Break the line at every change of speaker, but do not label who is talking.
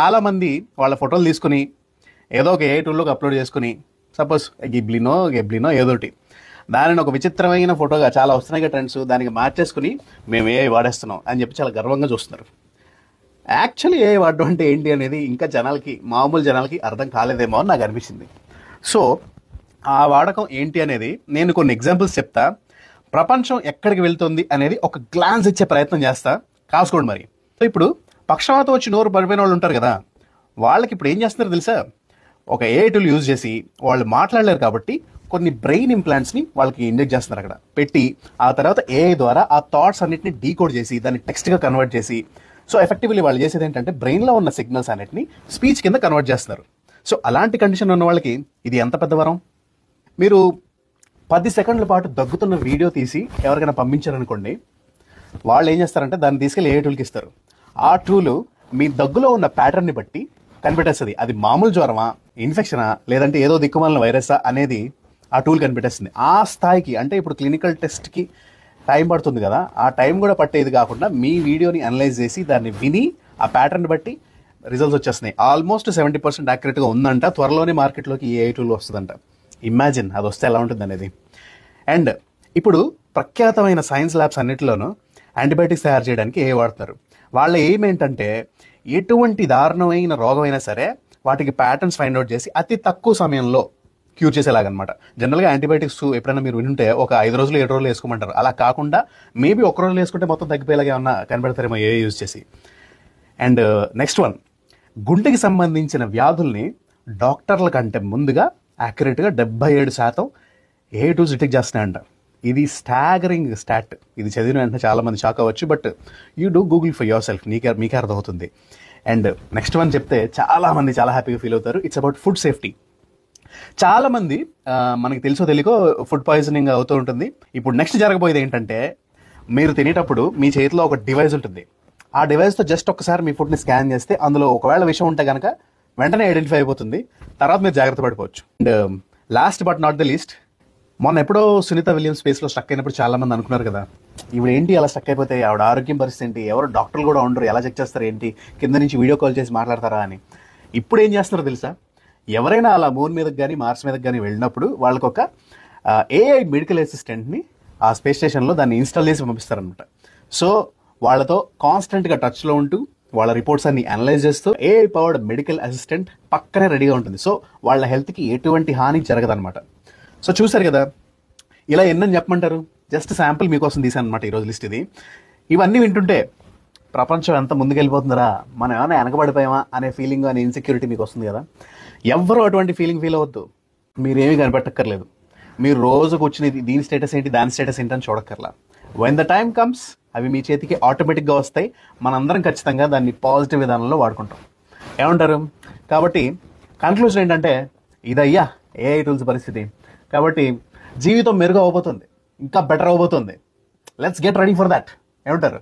చాలామంది వాళ్ళ ఫోటోలు తీసుకుని ఏదో ఒక ఏ టూల్లోకి అప్లోడ్ చేసుకుని, సపోజ్ గెబ్లినో ఏదోటి, దానిని ఒక విచిత్రమైన ఫోటోగా చాలా వస్తున్నాయి ట్రెండ్స్, దానికి మార్చేసుకుని మేము ఏఐ వాడేస్తున్నాం అని చెప్పి చాలా గర్వంగా చూస్తున్నారు. యాక్చువల్లీ ఏఐ వాడడం అంటే ఏంటి అనేది ఇంకా మామూలు జనాలకి అర్థం కాలేదేమో అని నాకు అనిపించింది. సో ఆ వాడకం ఏంటి అనేది నేను కొన్ని ఎగ్జాంపుల్స్ చెప్తా. ప్రపంచం ఎక్కడికి వెళ్తుంది అనేది ఒక గ్లాన్స్ ఇచ్చే ప్రయత్నం చేస్తా, కాసుకోండి మరి. సో ఇప్పుడు పక్షవాతం వచ్చి నోరు పడిపోయిన వాళ్ళు ఉంటారు కదా, వాళ్ళకి ఇప్పుడు ఏం చేస్తున్నారు తెలుసా? ఒక ఏఐ టూల్ యూజ్ చేసి వాళ్ళు మాట్లాడలేరు కాబట్టి కొన్ని బ్రెయిన్ ఇంప్లాంట్స్ని వాళ్ళకి ఇంజెక్ట్ చేస్తున్నారు అక్కడ పెట్టి, ఆ తర్వాత ఏఐ ద్వారా ఆ థాట్స్ అన్నిటిని డీకోడ్ చేసి దాన్ని టెక్స్ట్గా కన్వర్ట్ చేసి, సో ఎఫెక్టివ్లీ వాళ్ళు చేసేది ఏంటంటే బ్రెయిన్లో ఉన్న సిగ్నల్స్ అన్నిటిని స్పీచ్ కింద కన్వర్ట్ చేస్తున్నారు. సో అలాంటి కండిషన్ ఉన్న వాళ్ళకి ఇది ఎంత పెద్ద వరం. మీరు 10 సెకండ్ల పాటు దగ్గుతున్న వీడియో తీసి ఎవరికైనా పంపించారనుకోండి, వాళ్ళు ఏం చేస్తారంటే దాన్ని తీసుకెళ్ళి ఏ టూల్కి ఇస్తారు. ఆ టూలు మీ దగ్గులో ఉన్న ప్యాటర్న్ని బట్టి కనిపెట్టేస్తుంది. అది మామూలు జ్వరమా, ఇన్ఫెక్షనా, లేదంటే ఏదో దిక్కుమాలిన వైరసా అనేది ఆ టూల్ కనిపెట్టేస్తుంది. ఆ స్థాయికి అంటే ఇప్పుడు క్లినికల్ టెస్ట్కి టైం పడుతుంది కదా, ఆ టైం కూడా పట్టేది కాకుండా మీ వీడియోని అనలైజ్ చేసి దాన్ని విని ఆ ప్యాటర్న్ బట్టి రిజల్ట్స్ వచ్చేస్తున్నాయి. ఆల్మోస్ట్ 70% యాక్యురేట్గా ఉందంట. త్వరలోనే మార్కెట్లోకి ఈ ఏఐ టూల్ వస్తుందంట. ఇమాజిన్ అది వస్తే ఎలా ఉంటుంది అనేది. అండ్ ఇప్పుడు ప్రఖ్యాతమైన సైన్స్ ల్యాబ్స్ అన్నిటిలోనూ యాంటీబయాటిక్స్ తయారు చేయడానికి ఏఐ వాడుతున్నారు. వాళ్ళ ఎయిమ్ ఏంటంటే ఎటువంటి దారుణమైన రోగమైనా సరే వాటికి ప్యాటర్న్స్ ఫైండ్ అవుట్ చేసి అతి తక్కువ సమయంలో క్యూర్ చేసేలాగనమాట. జనరల్గా యాంటీబయాటిక్స్ ఎప్పుడైనా మీరు వింటే ఒక 5 రోజులు 7 రోజులు వేసుకోమంటారు. అలా కాకుండా మేబీ ఒక రోజులు వేసుకుంటే మొత్తం తగ్గిపోయేలాగా ఏమన్నా కనబడతారేమో ఏఐ యూజ్ చేసి. అండ్ నెక్స్ట్ వన్, గుండెకి సంబంధించిన వ్యాధుల్ని డాక్టర్ల కంటే ముందుగా యాక్యురేట్గా 77% ఏఐ టూల్స్ డిటెక్ట్ చేస్తున్నాయంట. ఇది స్టాగరింగ్ స్టాట్. ఇది చదివిన వెంటనే చాలామంది షాక్ అవ్వచ్చు, but you do Google for your self, మీకే అర్థమవుతుంది. అండ్ నెక్స్ట్ వన్ చెప్తే చాలామంది చాలా హ్యాపీగా ఫీల్ అవుతారు. It's about food safety. చాలామంది మనకి తెలుసో తెలియకో ఫుడ్ పాయిజనింగ్ అవుతూ ఉంటుంది. ఇప్పుడు నెక్స్ట్ జరగబోయేది ఏంటంటే, మీరు తినేటప్పుడు మీ చేతిలో ఒక డివైస్ ఉంటుంది. ఆ డివైస్తో జస్ట్ ఒక్కసారి మీ ఫుడ్ని స్కాన్ చేస్తే అందులో ఒకవేళ విషయం ఉంటే కనుక వెంటనే ఐడెంటిఫై అయిపోతుంది. తర్వాత మీరు జాగ్రత్త పడిపోవచ్చు. And last but not the least, మొన్న ఎప్పుడో సునీత విలియమ్స్ స్పేస్లో స్టక్ అయినప్పుడు చాలామంది అనుకున్నారు కదా, ఇప్పుడు ఏంటి అలా స్టక్ అయిపోతే ఆవిడ ఆరోగ్యం పరిస్థితి ఏంటి, ఎవరు డాక్టర్లు కూడా ఉండరు, ఎలా చెక్ చేస్తారు ఏంటి, కింద నుంచి వీడియో కాల్ చేసి మాట్లాడతారా అని. ఇప్పుడు ఏం చేస్తున్నారో తెలుసా? ఎవరైనా అలా మూన్ మీదకి కానీ మార్స్ మీదకి కానీ వెళ్ళినప్పుడు వాళ్ళకు ఒక ఏఐ మెడికల్ అసిస్టెంట్ని ఆ స్పేస్ స్టేషన్లో దాన్ని ఇన్స్టాల్ చేసి పంపిస్తారనమాట. సో వాళ్ళతో కాన్స్టెంట్గా టచ్లో ఉంటూ వాళ్ళ రిపోర్ట్స్ అన్ని అనలైజ్ చేస్తూ ఏఐ పవర్డ్ మెడికల్ అసిస్టెంట్ పక్కనే రెడీగా ఉంటుంది. సో వాళ్ళ హెల్త్కి ఎటువంటి హాని జరగదనమాట. సో చూసారు కదా, ఇలా ఎన్నని చెప్పమంటారు? జస్ట్ శాంపుల్ మీకోసం తీసాను అనమాట ఈరోజు లిస్ట్ ఇది. ఇవన్నీ వింటుంటే ప్రపంచం ఎంత ముందుకెళ్ళిపోతుందరా, మనం ఏమైనా వెనకబడిపోయామా అనే ఫీలింగ్, అనే ఇన్సెక్యూరిటీ మీకు వస్తుంది కదా. ఎవ్వరూ అటువంటి ఫీలింగ్ ఫీల్ అవ్వద్దు. మీరేమీ కనిపెట్టక్కర్లేదు. మీరు రోజు కూర్చుని దీని స్టేటస్ ఏంటి, దాని స్టేటస్ ఏంటి అని చూడక్కర్లా. వెన్ ద టైమ్ కమ్స్ అవి మీ చేతికి ఆటోమేటిక్గా వస్తాయి. మనందరం ఖచ్చితంగా దాన్ని పాజిటివ్ విధానంలో వాడుకుంటాం. ఏమంటారు? కాబట్టి కన్క్లూజన్ ఏంటంటే ఇదయ్యా ఏఐ టూల్స్ పరిస్థితి. కాబట్టి జీవితం మెరుగు అవబోతుంది, ఇంకా బెటర్ అవబోతుంది. Let's get ready for that. ఏమంటారు?